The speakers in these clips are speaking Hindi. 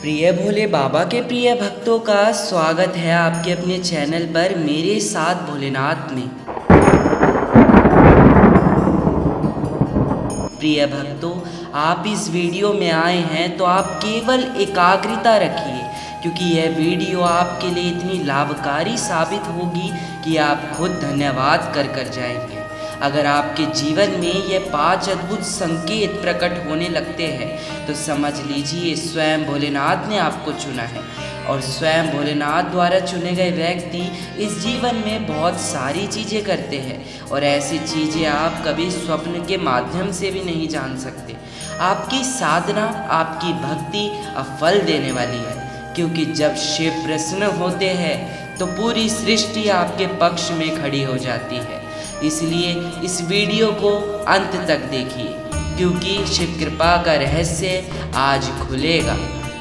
प्रिय भोले बाबा के प्रिय भक्तों का स्वागत है आपके अपने चैनल पर मेरे साथ भोलेनाथ में। प्रिय भक्तों, आप इस वीडियो में आए हैं तो आप केवल एकाग्रता रखिए, क्योंकि यह वीडियो आपके लिए इतनी लाभकारी साबित होगी कि आप खुद धन्यवाद कर जाएंगे। अगर आपके जीवन में ये 5 अद्भुत संकेत प्रकट होने लगते हैं तो समझ लीजिए स्वयं भोलेनाथ ने आपको चुना है। और स्वयं भोलेनाथ द्वारा चुने गए व्यक्ति इस जीवन में बहुत सारी चीज़ें करते हैं, और ऐसी चीज़ें आप कभी स्वप्न के माध्यम से भी नहीं जान सकते। आपकी साधना, आपकी भक्ति अब फल देने वाली है, क्योंकि जब शिव प्रसन्न होते हैं तो पूरी सृष्टि आपके पक्ष में खड़ी हो जाती है। इसलिए इस वीडियो को अंत तक देखिए, क्योंकि शिव कृपा का रहस्य आज खुलेगा।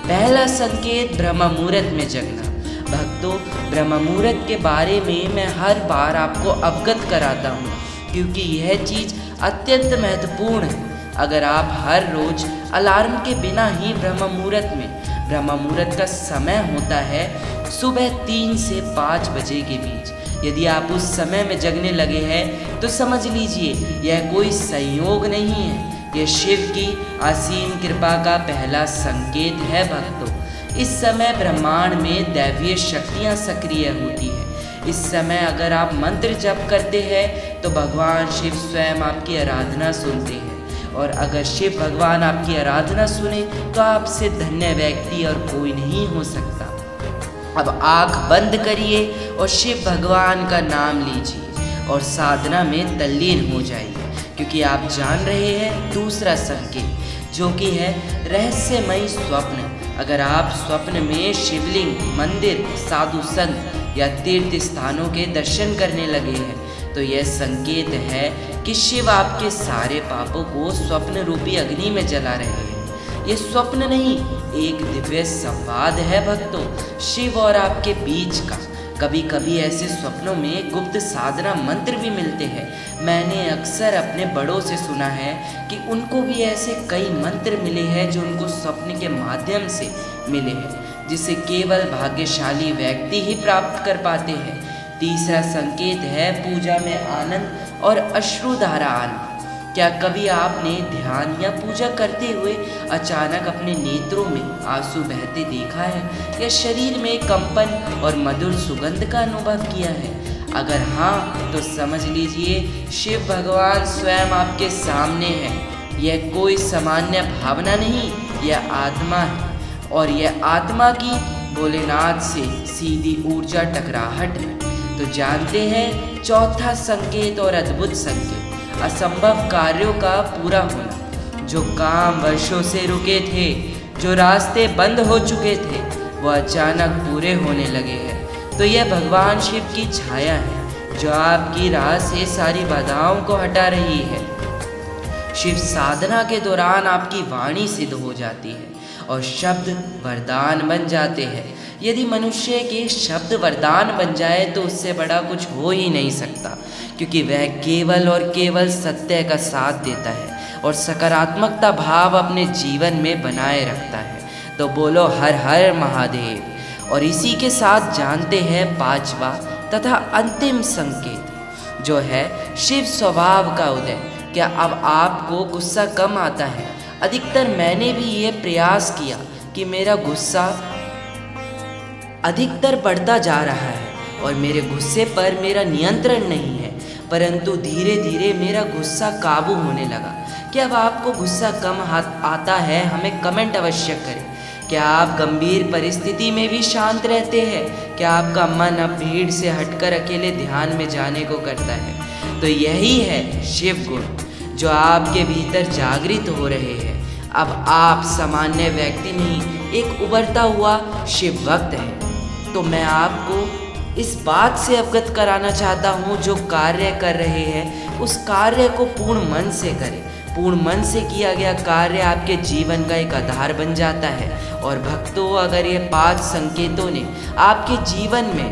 पहला संकेत, ब्रह्म मुहूर्त में जगना। भक्तों, ब्रह्म मुहूर्त के बारे में मैं हर बार आपको अवगत कराता हूँ, क्योंकि यह चीज़ अत्यंत महत्वपूर्ण है। अगर आप हर रोज अलार्म के बिना ही ब्रह्म मुहूर्त का समय होता है सुबह 3 से 5 बजे के बीच, यदि आप उस समय में जगने लगे हैं तो समझ लीजिए यह कोई संयोग नहीं है, यह शिव की असीम कृपा का पहला संकेत है। भक्तों, इस समय ब्रह्मांड में दैवीय शक्तियाँ सक्रिय होती है। इस समय अगर आप मंत्र जप करते हैं तो भगवान शिव स्वयं आपकी आराधना सुनते हैं, और अगर शिव भगवान आपकी आराधना सुने तो आपसे धन्य व्यक्ति और कोई नहीं हो सकता। अब आँख बंद करिए और शिव भगवान का नाम लीजिए और साधना में तल्लीन हो जाइए, क्योंकि आप जान रहे हैं दूसरा संकेत, जो कि है रहस्यमयी स्वप्न। अगर आप स्वप्न में शिवलिंग, मंदिर, साधु संत या तीर्थ स्थानों के दर्शन करने लगे हैं तो यह संकेत है कि शिव आपके सारे पापों को स्वप्न रूपी अग्नि में जला रहे हैं। ये स्वप्न नहीं, एक दिव्य संवाद है भक्तों, शिव और आपके बीच का। कभी कभी ऐसे स्वप्नों में गुप्त साधना मंत्र भी मिलते हैं। मैंने अक्सर अपने बड़ों से सुना है कि उनको भी ऐसे कई मंत्र मिले हैं जो उनको स्वप्न के माध्यम से मिले हैं, जिसे केवल भाग्यशाली व्यक्ति ही प्राप्त कर पाते हैं। तीसरा संकेत है पूजा में आनंद और अश्रुधारा आना। क्या कभी आपने ध्यान या पूजा करते हुए अचानक अपने नेत्रों में आंसू बहते देखा है, या शरीर में कंपन और मधुर सुगंध का अनुभव किया है? अगर हाँ तो समझ लीजिए शिव भगवान स्वयं आपके सामने है। यह कोई सामान्य भावना नहीं, यह आत्मा है, और यह आत्मा की भोलेनाथ से सीधी ऊर्जा टकराहट है। तो जानते हैं चौथा संकेत और अद्भुत संकेत, असंभव कार्यों का पूरा होना। जो काम वर्षों से रुके थे, जो रास्ते बंद हो चुके थे, वो अचानक पूरे होने लगे हैं। तो यह भगवान शिव की छाया है जो आपकी राह से सारी बाधाओं को हटा रही है। शिव साधना के दौरान आपकी वाणी सिद्ध हो जाती है और शब्द वरदान बन जाते हैं। यदि मनुष्य के शब्द वरदान बन जाए तो उससे बड़ा कुछ हो ही नहीं सकता, क्योंकि वह केवल और केवल सत्य का साथ देता है और सकारात्मकता भाव अपने जीवन में बनाए रखता है। तो बोलो हर हर महादेव। और इसी के साथ जानते हैं 5वां तथा अंतिम संकेत, जो है शिव स्वभाव का उदय। क्या अब आपको गुस्सा कम आता है? अधिकतर मैंने भी ये प्रयास किया कि मेरा गुस्सा अधिकतर बढ़ता जा रहा है और मेरे गुस्से पर मेरा नियंत्रण नहीं है, परंतु धीरे धीरे मेरा गुस्सा काबू होने लगा। क्या अब आपको गुस्सा कम आता है? हमें कमेंट अवश्य करें। क्या आप गंभीर परिस्थिति में भी शांत रहते हैं? क्या आपका मन अब भीड़ से हटकर अकेले ध्यान में जाने को करता है? तो यही है शिव गुण जो आपके भीतर जागृत हो रहे हैं। अब आप सामान्य व्यक्ति नहीं, एक उभरता हुआ शिव भक्त है। तो मैं आपको इस बात से अवगत कराना चाहता हूँ, जो कार्य कर रहे हैं उस कार्य को पूर्ण मन से करें। पूर्ण मन से किया गया कार्य आपके जीवन का एक आधार बन जाता है। और भक्तों, अगर ये 5 संकेतों ने आपके जीवन में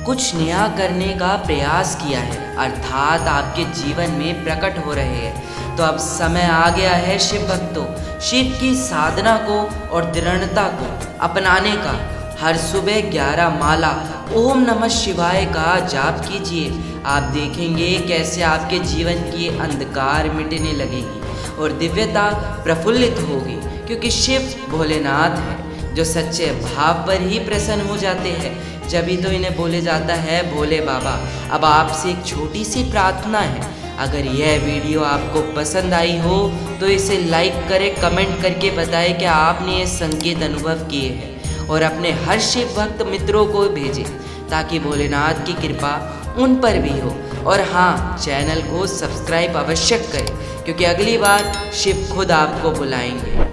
कुछ नया करने का प्रयास किया है, अर्थात आपके जीवन में प्रकट हो रहे हैं, तो अब समय आ गया है शिव भक्तों, शिव की साधना को और दृढ़ता को अपनाने का। हर सुबह 11 माला ओम नमः शिवाय का जाप कीजिए। आप देखेंगे कैसे आपके जीवन की अंधकार मिटने लगेगी और दिव्यता प्रफुल्लित होगी, क्योंकि शिव भोलेनाथ है जो सच्चे भाव पर ही प्रसन्न हो जाते हैं। जभी तो इन्हें बोले जाता है भोले बाबा। अब आपसे एक छोटी सी प्रार्थना है, अगर यह वीडियो आपको पसंद आई हो तो इसे लाइक करें, कमेंट करके बताएं कि आपने ये संकेत अनुभव किए हैं और अपने हर शिव भक्त मित्रों को भेजें ताकि भोलेनाथ की कृपा उन पर भी हो। और हाँ, चैनल को सब्सक्राइब अवश्य करें, क्योंकि अगली बार शिव खुद आपको बुलाएंगे।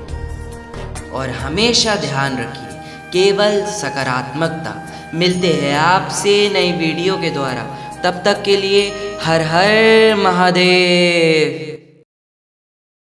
और हमेशा ध्यान रखिए केवल सकारात्मकता। मिलते हैं आपसे नई वीडियो के द्वारा, तब तक के लिए हर हर महादेव।